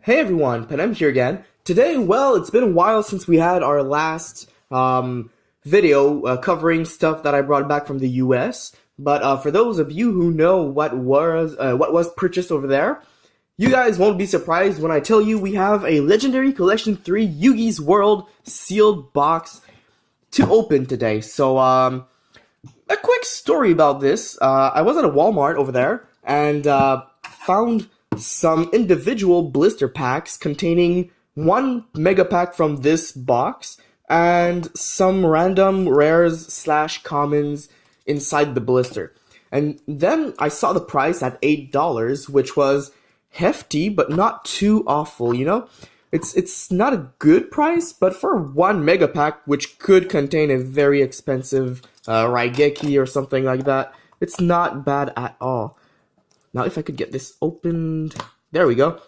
Hey everyone, Panem here again. Today, well, it's been a while since we had our last video covering stuff that I brought back from the US. But for those of you who know what was purchased over there, you guys won't be surprised when I tell you we have a Legendary Collection 3 Yugi's World sealed box to open today. So a quick story about this. I was at a Walmart over there and found some individual blister packs containing one mega pack from this box and some random rares slash commons inside the blister. And then I saw the price at $8, which was hefty but not too awful, you know? It's not a good price, but for one mega pack, which could contain a very expensive Raigeki or something like that, it's not bad at all. Now, if I could get this opened, there we go.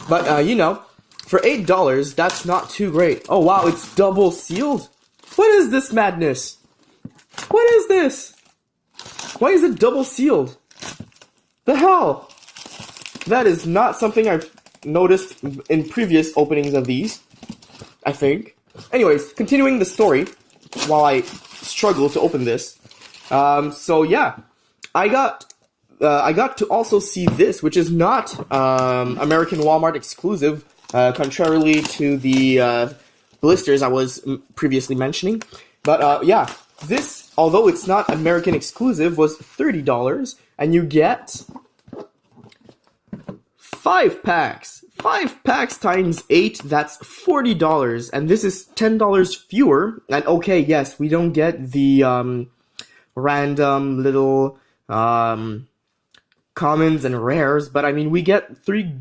But, you know, for $8, that's not too great. Oh, wow, it's double sealed? What is this madness? What is this? Why is it double sealed? The hell? That is not something I've noticed in previous openings of these, I think. Anyways, continuing the story, while I struggle to open this. So, yeah, I got to also see this, which is not American Walmart exclusive, contrarily to the blisters I was previously mentioning. But yeah, this, although it's not American exclusive, was $30, and you get 5 packs. 5 packs times 8, that's $40, and this is $10 fewer. And okay, yes, we don't get the random little commons and rares, but I mean, we get 3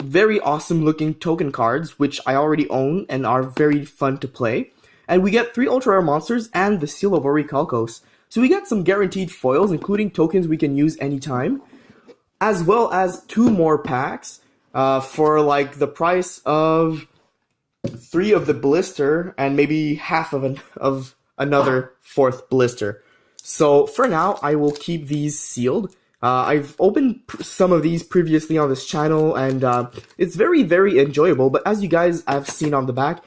very awesome looking token cards, which I already own and are very fun to play. And we get 3 ultra rare monsters and the Seal of Orichalcos. So we get some guaranteed foils, including tokens we can use anytime, as well as 2 more packs for like the price of 3 of the blister and maybe half of another 4th blister. So for now, I will keep these sealed. I've opened some of these previously on this channel, and it's very, very enjoyable. But as you guys have seen on the back,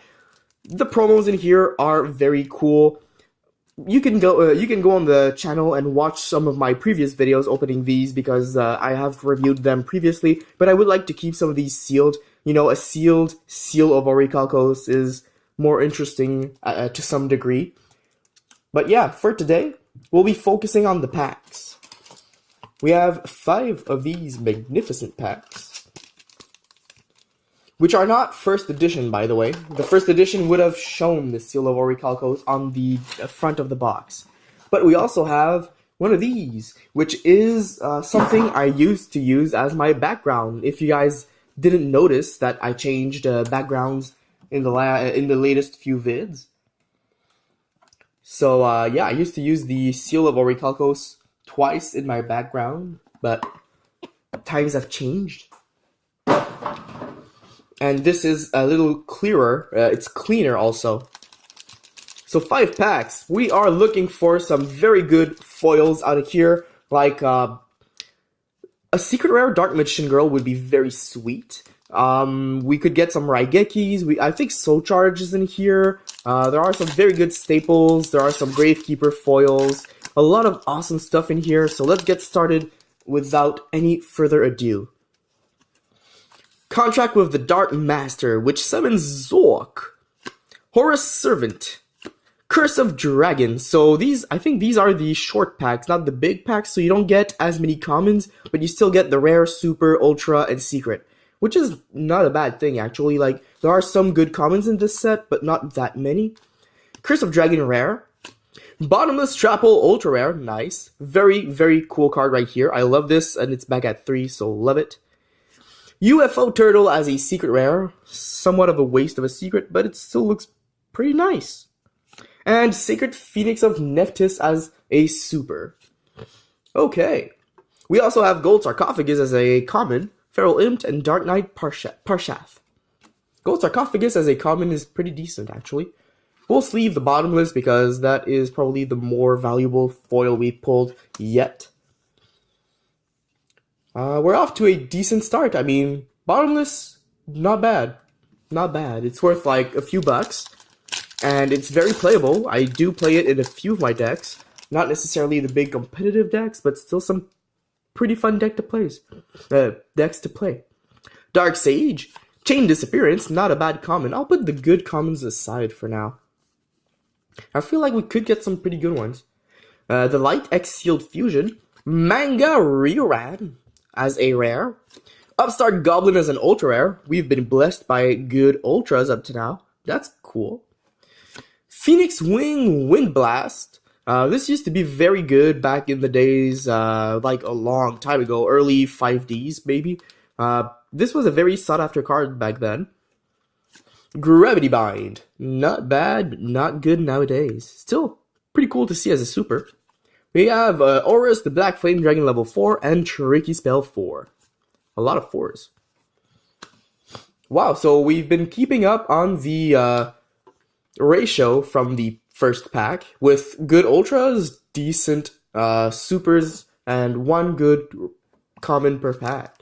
the promos in here are very cool. You can go on the channel and watch some of my previous videos opening these because I have reviewed them previously. But I would like to keep some of these sealed. You know, a sealed Seal of Orichalcos is more interesting to some degree. But yeah, for today, we'll be focusing on the packs. We have 5 of these magnificent packs, which are not first edition, by the way. The first edition would have shown the Seal of Orichalcos on the front of the box. But we also have one of these, which is something I used to use as my background. If you guys didn't notice that I changed backgrounds in the latest few vids. So yeah, I used to use the Seal of Orichalcos twice in my background, but times have changed. And this is a little clearer, it's cleaner also. So 5 packs. We are looking for some very good foils out of here, like a secret rare Dark Magician Girl would be very sweet. We could get some Raigekis. I think Soul Charge is in here. There are some very good staples. There are some Gravekeeper foils. A lot of awesome stuff in here, so let's get started without any further ado. Contract with the Dark Master, which summons Zork. Horus Servant. Curse of Dragon. So I think these are the short packs, not the big packs, so you don't get as many commons, but you still get the rare, super, ultra, and secret. Which is not a bad thing, actually. Like, there are some good commons in this set, but not that many. Curse of Dragon rare. Bottomless Trapple ultra rare, nice. Very, very cool card right here. I love this, and it's back at 3, so love it. UFO Turtle as a secret rare. Somewhat of a waste of a secret, but it still looks pretty nice. And Sacred Phoenix of Nephthys as a super. Okay. We also have Gold Sarcophagus as a common. Feral Imp and Dark Knight Parshath. Gold Sarcophagus as a common is pretty decent, actually. We'll sleeve the Bottomless because that is probably the more valuable foil we've pulled yet. We're off to a decent start. I mean, Bottomless not bad. Not bad. It's worth like a few bucks, and it's very playable. I do play it in a few of my decks. Not necessarily the big competitive decks, but still some pretty fun decks to play. Dark Sage, Chain Disappearance, not a bad common. I'll put the good commons aside for now. I feel like we could get some pretty good ones. The Light X Sealed Fusion, Manga Rioran as a rare, Upstart Goblin as an ultra rare. We've been blessed by good ultras up to now. That's cool. Phoenix Wing Wind Blast. This used to be very good back in the days, like a long time ago, early 5Ds maybe. This was a very sought after card back then. Gravity Bind. Not bad, but not good nowadays. Still pretty cool to see as a super. We have Aurus, the Black Flame Dragon level 4, and Tricky Spell 4. A lot of 4s. Wow, so we've been keeping up on the ratio from the first pack with good ultras, decent supers, and one good common per pack.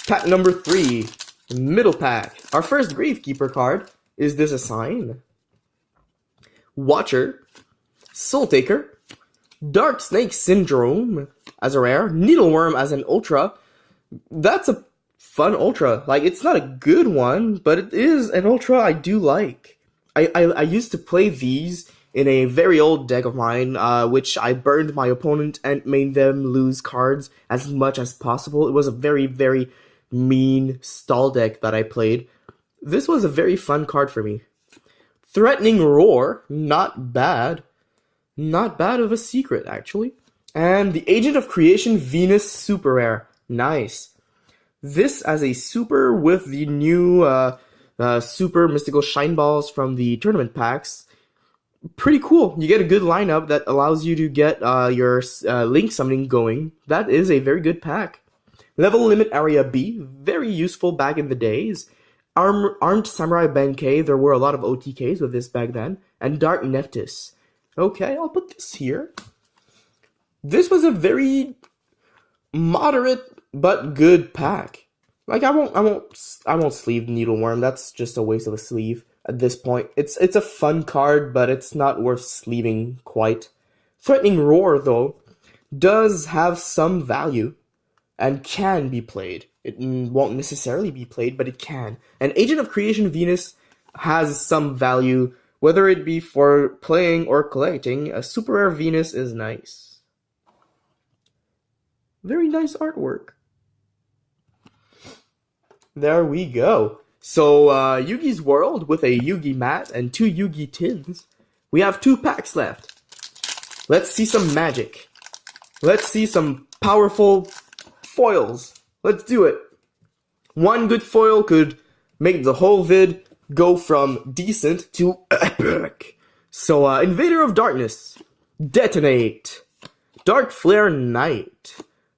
Pack number 3, middle pack. Our first Gravekeeper card is this a sign? Watcher, Soul Taker, Dark Snake Syndrome as a rare, Needleworm as an ultra. That's a fun ultra. Like, it's not a good one, but it is an ultra I do like. I used to play these in a very old deck of mine, which I burned my opponent and made them lose cards as much as possible. It was a very, very mean stall deck that I played. This was a very fun card for me. Threatening Roar, not bad. Not bad of a secret, actually. And the Agent of Creation Venus super rare. Nice. This as a super with the new super mystical shine balls from the tournament packs. Pretty cool. You get a good lineup that allows you to get your link summoning going. That is a very good pack. Level Limit Area B, very useful back in the days. Armed Samurai Benkei, there were a lot of OTKs with this back then. And Dark Nephthys. Okay, I'll put this here. This was a very moderate but good pack. Like, I won't sleeve Needleworm. That's just a waste of a sleeve at this point. It's a fun card, but it's not worth sleeving quite. Threatening Roar, though, does have some value and can be played. It won't necessarily be played, but it can. And Agent of Creation Venus has some value, whether it be for playing or collecting. A super rare Venus is nice. Very nice artwork. There we go. So, Yugi's World with a Yugi mat and 2 Yugi tins. We have 2 packs left. Let's see some magic. Let's see some powerful foils. Let's do it. One good foil could make the whole vid go from decent to epic. So, Invader of Darkness. Detonate. Dark Flare Knight.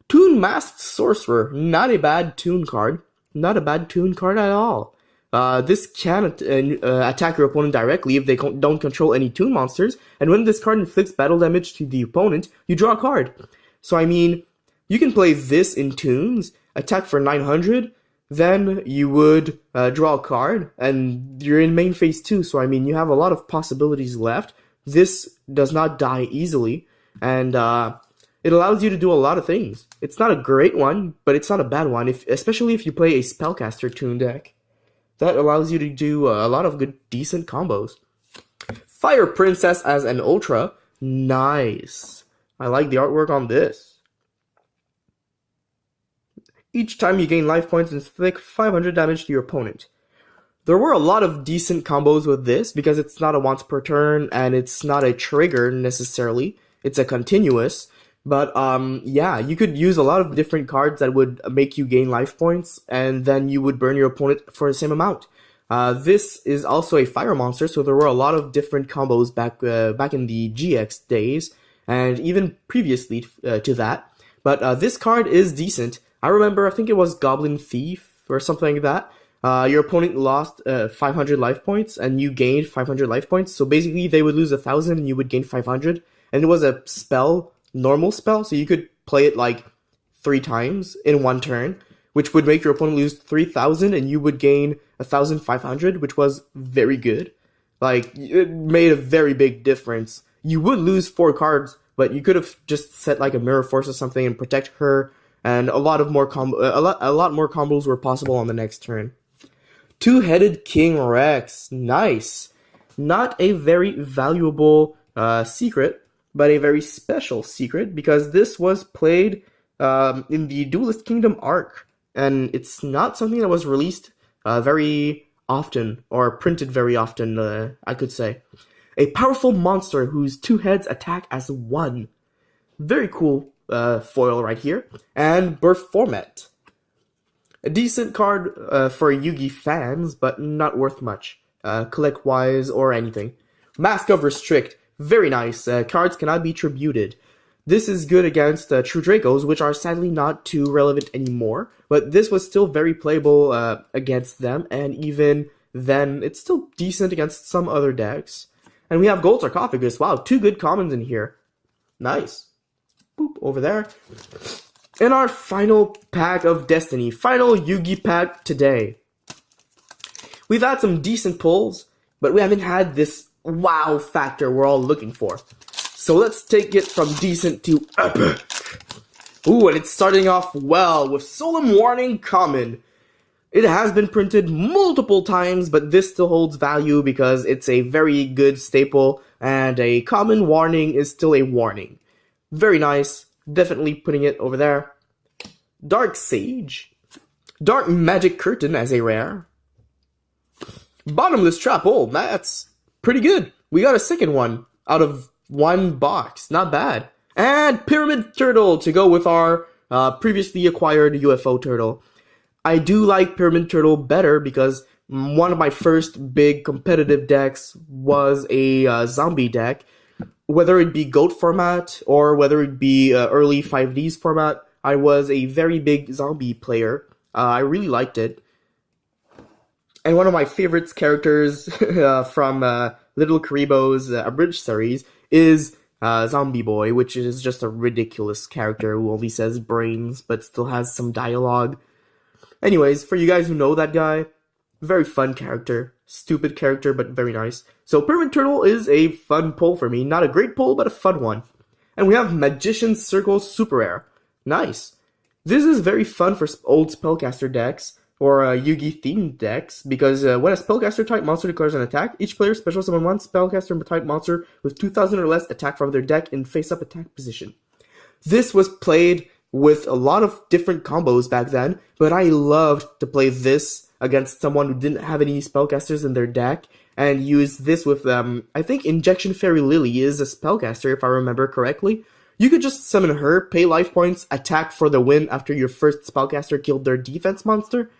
Toon Masked Sorcerer. Not a bad toon card. Not a bad toon card at all. This can attack your opponent directly if they don't control any toon monsters, and when this card inflicts battle damage to the opponent, you draw a card. So I mean, you can play this in toons, attack for 900, then you would draw a card, and you're in main phase 2, so I mean, you have a lot of possibilities left. This does not die easily, and it allows you to do a lot of things. It's not a great one, but it's not a bad one, especially if you play a Spellcaster toon deck. That allows you to do a lot of good, decent combos. Fire Princess as an Ultra. Nice. I like the artwork on this. Each time you gain life points, inflict 500 damage to your opponent. There were a lot of decent combos with this because it's not a once per turn and it's not a trigger necessarily. It's a continuous. But, yeah, you could use a lot of different cards that would make you gain life points, and then you would burn your opponent for the same amount. This is also a fire monster, so there were a lot of different combos back in the GX days, and even previously to that. But this card is decent. I remember, I think it was Goblin Thief or something like that. Your opponent lost 500 life points, and you gained 500 life points. So basically, they would lose 1,000, and you would gain 500. And it was a spell, normal spell, so you could play it like 3 times in one turn, which would make your opponent lose 3,000 and you would gain 1,500, which was very good. Like, it made a very big difference. You would lose 4 cards, but you could have just set like a Mirror Force or something and protect her, and a lot more combos were possible on the next turn. Two-Headed King Rex, nice. Not a very valuable secret, but a very special secret, because this was played in the Duelist Kingdom arc, and it's not something that was released very often, or printed very often, I could say. A powerful monster whose 2 heads attack as 1. Very cool foil right here. And birth format. A decent card for Yugi fans, but not worth much, collect-wise or anything. Mask of Restrict, very nice. Cards cannot be tributed. This is good against True Dracos, which are sadly not too relevant anymore, but this was still very playable against them, and even then, it's still decent against some other decks. And we have Gold Sarcophagus. Wow, 2 good commons in here. Nice. Boop, over there. And our final pack of Destiny. Final Yugi pack today. We've had some decent pulls, but we haven't had this wow factor we're all looking for. So let's take it from decent to epic. Ooh, and it's starting off well with Solemn Warning Common. It has been printed multiple times, but this still holds value because it's a very good staple, and a common warning is still a warning. Very nice. Definitely putting it over there. Dark Sage. Dark Magic Curtain as a rare. Bottomless Trap Hole. That's pretty good. We got a second one out of 1 box. Not bad. And Pyramid Turtle to go with our previously acquired UFO Turtle. I do like Pyramid Turtle better because one of my first big competitive decks was a zombie deck. Whether it be GOAT format or whether it be early 5Ds format, I was a very big zombie player. I really liked it. And one of my favorite characters from Little Karibo's Abridged series is Zombie Boy, which is just a ridiculous character who only says brains but still has some dialogue. Anyways, for you guys who know that guy, very fun character. Stupid character, but very nice. So Pyramid Turtle is a fun pull for me. Not a great pull, but a fun one. And we have Magician's Circle Super Rare. Nice. This is very fun for old Spellcaster decks, or Yugi-themed decks, because when a Spellcaster-type monster declares an attack, each player special summon 1 Spellcaster-type monster with 2,000 or less attack from their deck in face-up attack position. This was played with a lot of different combos back then, but I loved to play this against someone who didn't have any spellcasters in their deck, and use this with, I think Injection Fairy Lily is a spellcaster, if I remember correctly. You could just summon her, pay life points, attack for the win after your first spellcaster killed their defense monster.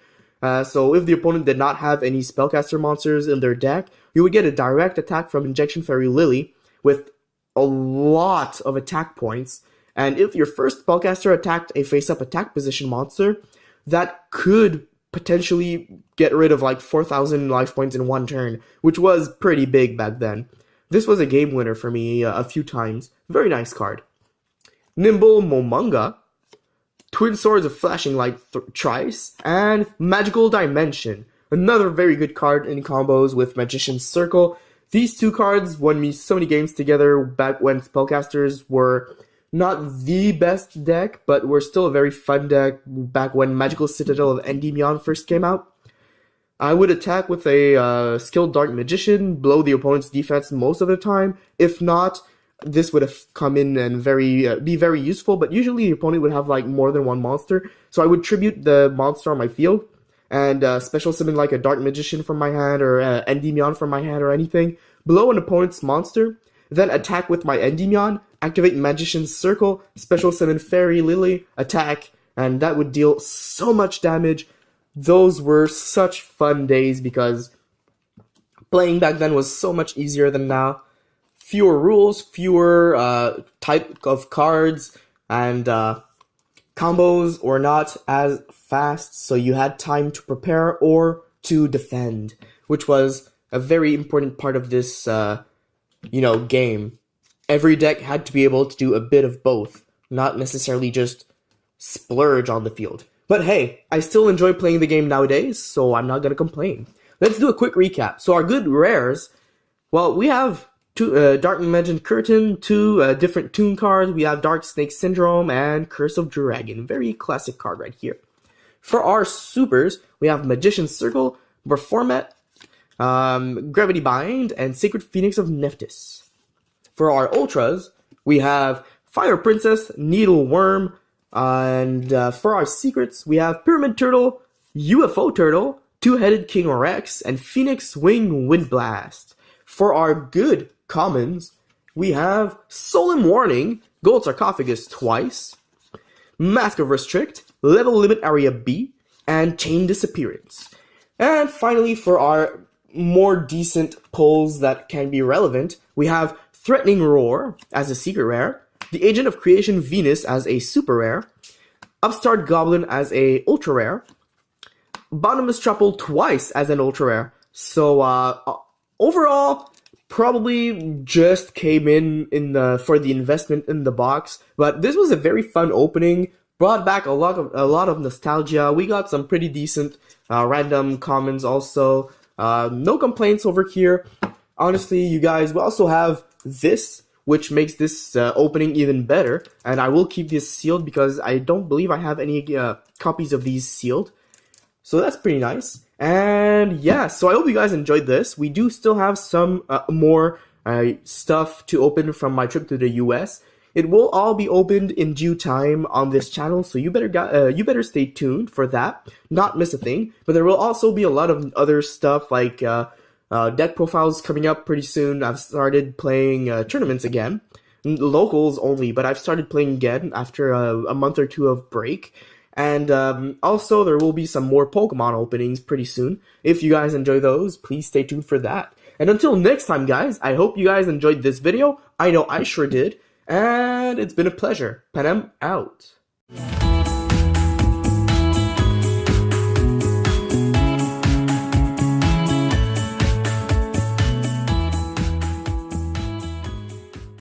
So if the opponent did not have any spellcaster monsters in their deck, you would get a direct attack from Injection Fairy Lily with a lot of attack points. And if your first spellcaster attacked a face-up attack position monster, that could potentially get rid of like 4,000 life points in 1 turn, which was pretty big back then. This was a game winner for me a few times. Very nice card. Nimble Momonga, Twin Swords of Flashing Light Trice, and Magical Dimension. Another very good card in combos with Magician's Circle. These 2 cards won me so many games together back when spellcasters were not the best deck, but were still a very fun deck back when Magical Citadel of Endymion first came out. I would attack with a skilled Dark Magician, blow the opponent's defense most of the time. If not, this would have come in and be very useful, but usually the opponent would have like more than 1 monster, so I would tribute the monster on my field, and special summon like a Dark Magician from my hand, or Endymion from my hand, or anything, blow an opponent's monster, then attack with my Endymion, activate Magician's Circle, special summon Fairy Lily, attack, and that would deal so much damage. Those were such fun days because playing back then was so much easier than now. Fewer rules, fewer type of cards, and combos were not as fast, so you had time to prepare or to defend, which was a very important part of this game. Every deck had to be able to do a bit of both, not necessarily just splurge on the field, But hey, I still enjoy playing the game nowadays, so I'm not gonna complain. Let's do a quick recap. So our good rares, well, we have two Dark Dimension Curtain, two different toon cards. We have Dark Snake Syndrome and Curse of Dragon. Very classic card right here. For our supers, we have Magician's Circle, Reformat, Gravity Bind, and Sacred Phoenix of Nephthys. For our ultras, we have Fire Princess, Needle Worm, and for our secrets, we have Pyramid Turtle, UFO Turtle, Two-Headed King Rex, and Phoenix Wing Windblast. For our good commons, we have Solemn Warning, Gold Sarcophagus twice, Mask of Restrict, Level Limit Area B, and Chain Disappearance. And finally, for our more decent pulls that can be relevant, we have Threatening Roar as a secret rare, the Agent of Creation Venus as a super rare, Upstart Goblin as a ultra rare, Bottomless Trouble twice as an ultra rare. So overall, probably just came in the for the investment in the box. But this was a very fun opening. Brought back a lot of nostalgia. We got some pretty decent random commons also. No complaints over here. Honestly, you guys, we also have this, which makes this opening even better. And I will keep this sealed because I don't believe I have any copies of these sealed. So that's pretty nice. And yeah, so I hope you guys enjoyed this. We do still have some more stuff to open from my trip to the US. It will all be opened in due time on this channel, so you better stay tuned for that. Not miss a thing. But there will also be a lot of other stuff like deck profiles coming up pretty soon. I've started playing tournaments again, locals only, but I've started playing again after a month or two of break. And also, there will be some more Pokemon openings pretty soon. If you guys enjoy those, please stay tuned for that. And until next time, guys, I hope you guys enjoyed this video. I know I sure did. And it's been a pleasure. Panem out.